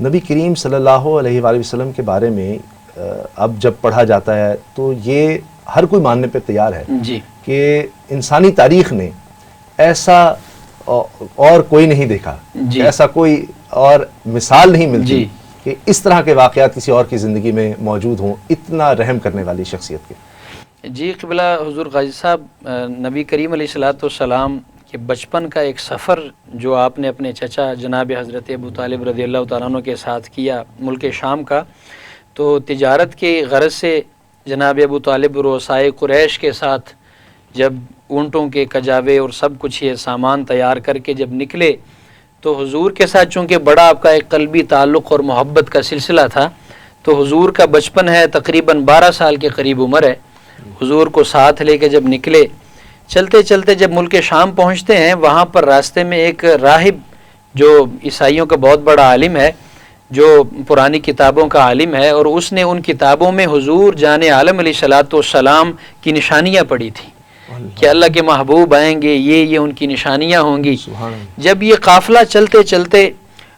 نبی کریم صلی اللہ علیہ وآلہ وسلم کے بارے میں اب جب پڑھا جاتا ہے تو یہ ہر کوئی ماننے پہ تیار ہے جی کہ انسانی تاریخ میں ایسا اور کوئی نہیں دیکھا، جی ایسا کوئی اور مثال نہیں ملتی جی کہ اس طرح کے واقعات کسی اور کی زندگی میں موجود ہوں، اتنا رحم کرنے والی شخصیت کے۔ جی قبلہ حضور غازی صاحب، نبی کریم علیہ الصلوۃ والسلام کہ بچپن کا ایک سفر جو آپ نے اپنے چچا جناب حضرت ابو طالب رضی اللہ تعالیٰ عنہ کے ساتھ کیا ملک شام کا، تو تجارت کے غرض سے جناب ابو طالب رؤسائے قریش کے ساتھ جب اونٹوں کے کجاوے اور سب کچھ یہ سامان تیار کر کے جب نکلے تو حضور کے ساتھ چونکہ بڑا آپ کا ایک قلبی تعلق اور محبت کا سلسلہ تھا، تو حضور کا بچپن ہے، تقریباً 12 سال کے قریب عمر ہے، حضور کو ساتھ لے کے جب نکلے، چلتے چلتے جب ملک شام پہنچتے ہیں، وہاں پر راستے میں ایک راہب جو عیسائیوں کا بہت بڑا عالم ہے، جو پرانی کتابوں کا عالم ہے، اور اس نے ان کتابوں میں حضور جان عالم علیہ الصلوۃ والسلام کی نشانیاں پڑھی تھیں کہ اللہ کے محبوب آئیں گے، یہ ان کی نشانیاں ہوں گی۔ جب یہ قافلہ چلتے چلتے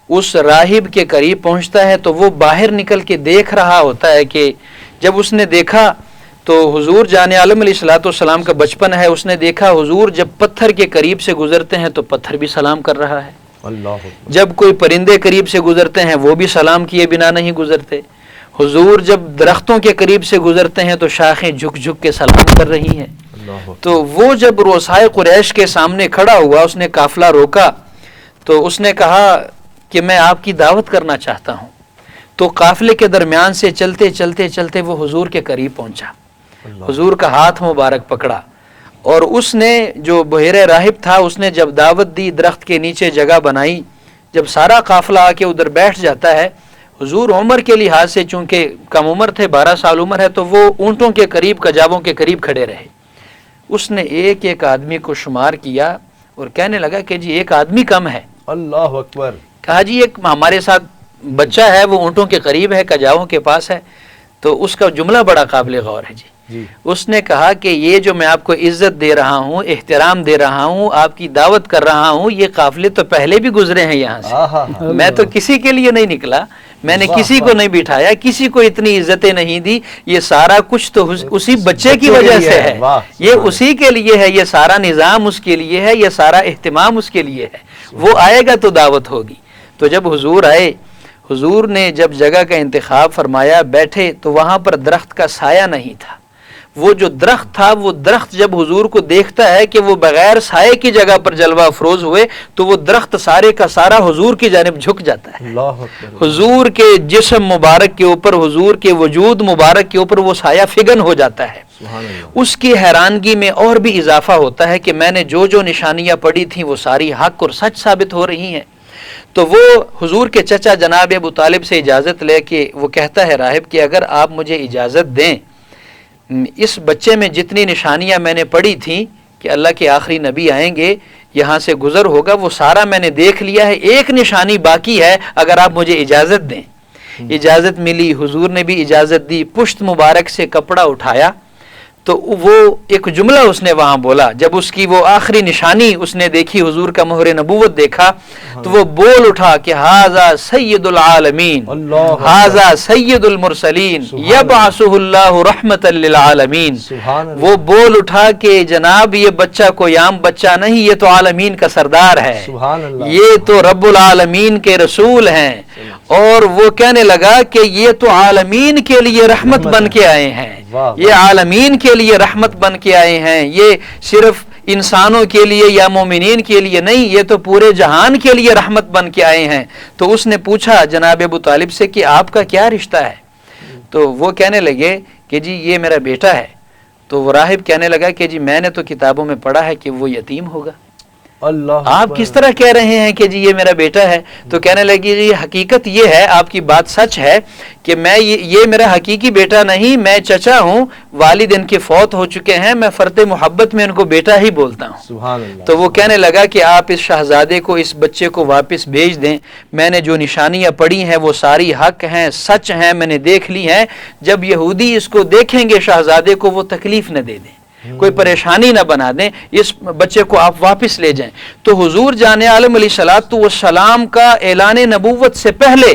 اس راہب کے قریب پہنچتا ہے تو وہ باہر نکل کے دیکھ رہا ہوتا ہے کہ جب اس نے دیکھا تو حضور جان عالم علیہ الصلوۃ والسلام کا بچپن ہے، اس نے دیکھا حضور جب پتھر کے قریب سے گزرتے ہیں تو پتھر بھی سلام کر رہا ہے، اللہ جب کوئی پرندے قریب سے گزرتے ہیں وہ بھی سلام کیے بنا نہیں گزرتے، حضور جب درختوں کے قریب سے گزرتے ہیں تو شاخیں جھک جھک کے سلام کر رہی ہیں۔ تو وہ جب رؤسائے قریش کے سامنے کھڑا ہوا، اس نے قافلہ روکا تو اس نے کہا کہ میں آپ کی دعوت کرنا چاہتا ہوں، تو قافلے کے درمیان سے چلتے چلتے چلتے وہ حضور کے قریب پہنچا، حضور کا ہاتھ مبارک پکڑا، اور اس نے جو بحیر راہب تھا اس نے جب دعوت دی، درخت کے نیچے جگہ بنائی، جب سارا قافلہ آ کے ادھر بیٹھ جاتا ہے، حضور عمر کے لحاظ سے چونکہ کم عمر تھے، 12 سال عمر ہے، تو وہ اونٹوں کے قریب کجاووں کے قریب کھڑے رہے۔ اس نے ایک ایک آدمی کو شمار کیا اور کہنے لگا کہ جی ایک آدمی کم ہے۔ اللہ اکبر۔ کہا جی ایک ہمارے ساتھ بچہ ہے، وہ اونٹوں کے قریب ہے، کجاووں کے پاس ہے، تو اس کا جملہ بڑا قابل غور ہے جی۔ اس نے کہا کہ یہ جو میں آپ کو عزت دے رہا ہوں، احترام دے رہا ہوں، آپ کی دعوت کر رہا ہوں، یہ قافلے تو پہلے بھی گزرے ہیں یہاں سے، میں تو کسی کے لیے نہیں نکلا، میں نے کسی کو نہیں بٹھایا، کسی کو اتنی عزتیں نہیں دی، یہ سارا کچھ تو اسی بچے کی وجہ سے ہے، یہ اسی کے لیے ہے، یہ سارا نظام اس کے لیے ہے، یہ سارا اہتمام اس کے لیے ہے، وہ آئے گا تو دعوت ہوگی۔ تو جب حضور آئے، حضور نے جب جگہ کا انتخاب فرمایا، بیٹھے تو وہاں پر درخت کا سایہ نہیں تھا، وہ جو درخت تھا، وہ درخت جب حضور کو دیکھتا ہے کہ وہ بغیر سائے کی جگہ پر جلوہ افروز ہوئے تو وہ درخت سارے کا سارا حضور کی جانب جھک جاتا ہے، حضور کے جسم مبارک کے اوپر، حضور کے وجود مبارک کے اوپر وہ سایہ فگن ہو جاتا ہے۔ اس کی حیرانگی میں اور بھی اضافہ ہوتا ہے کہ میں نے جو جو نشانیاں پڑھی تھیں وہ ساری حق اور سچ ثابت ہو رہی ہیں۔ تو وہ حضور کے چچا جناب ابو طالب سے اجازت لے کے وہ کہتا ہے راہب کہ اگر آپ مجھے اجازت دیں، اس بچے میں جتنی نشانیاں میں نے پڑھی تھیں کہ اللہ کے آخری نبی آئیں گے، یہاں سے گزر ہوگا، وہ سارا میں نے دیکھ لیا ہے، ایک نشانی باقی ہے، اگر آپ مجھے اجازت دیں۔ اجازت ملی، حضور نے بھی اجازت دی، پشت مبارک سے کپڑا اٹھایا تو وہ ایک جملہ اس نے وہاں بولا، جب اس کی وہ آخری نشانی اس نے دیکھی، حضور کا مہر نبوت دیکھا، تو وہ بول اٹھا کہ ھذا سید العالمین، ھذا سید المرسلین، یبعثہ اللہ رحمۃ للعالمین۔ وہ بول اٹھا کہ جناب یہ بچہ کوئی عام بچہ نہیں، یہ تو عالمین کا سردار ہے، یہ تو رب العالمین کے رسول ہیں، اور وہ کہنے لگا کہ یہ تو عالمین کے لیے رحمت بن کے آئے ہیں، یہ عالمین کے لیے رحمت بن کے آئے ہیں، یہ صرف انسانوں کے لیے یا مومنین کے لیے نہیں، یہ تو پورے جہان کے لیے رحمت بن کے آئے ہیں۔ تو اس نے پوچھا جناب ابو طالب سے کہ آپ کا کیا رشتہ ہے؟ تو وہ کہنے لگے کہ جی یہ میرا بیٹا ہے۔ تو وہ راہب کہنے لگا کہ جی میں نے تو کتابوں میں پڑھا ہے کہ وہ یتیم ہوگا، آپ کس طرح کہہ رہے ہیں کہ جی یہ میرا بیٹا ہے؟ تو کہنے لگی جی حقیقت یہ ہے، آپ کی بات سچ ہے کہ میں یہ میرا حقیقی بیٹا نہیں، میں چچا ہوں، والد ان کے فوت ہو چکے ہیں، میں فرط محبت میں ان کو بیٹا ہی بولتا ہوں۔ تو وہ کہنے لگا کہ آپ اس شہزادے کو، اس بچے کو واپس بھیج دیں، میں نے جو نشانیاں پڑھی ہیں وہ ساری حق ہیں، سچ ہیں، میں نے دیکھ لی ہیں، جب یہودی اس کو دیکھیں گے شہزادے کو وہ تکلیف نہ دے دیں، کوئی پریشانی نہ بنا دیں، اس بچے کو آپ واپس لے جائیں۔ تو حضور جان عالم علیہ الصلوۃ والسلام کا اعلان نبوت سے پہلے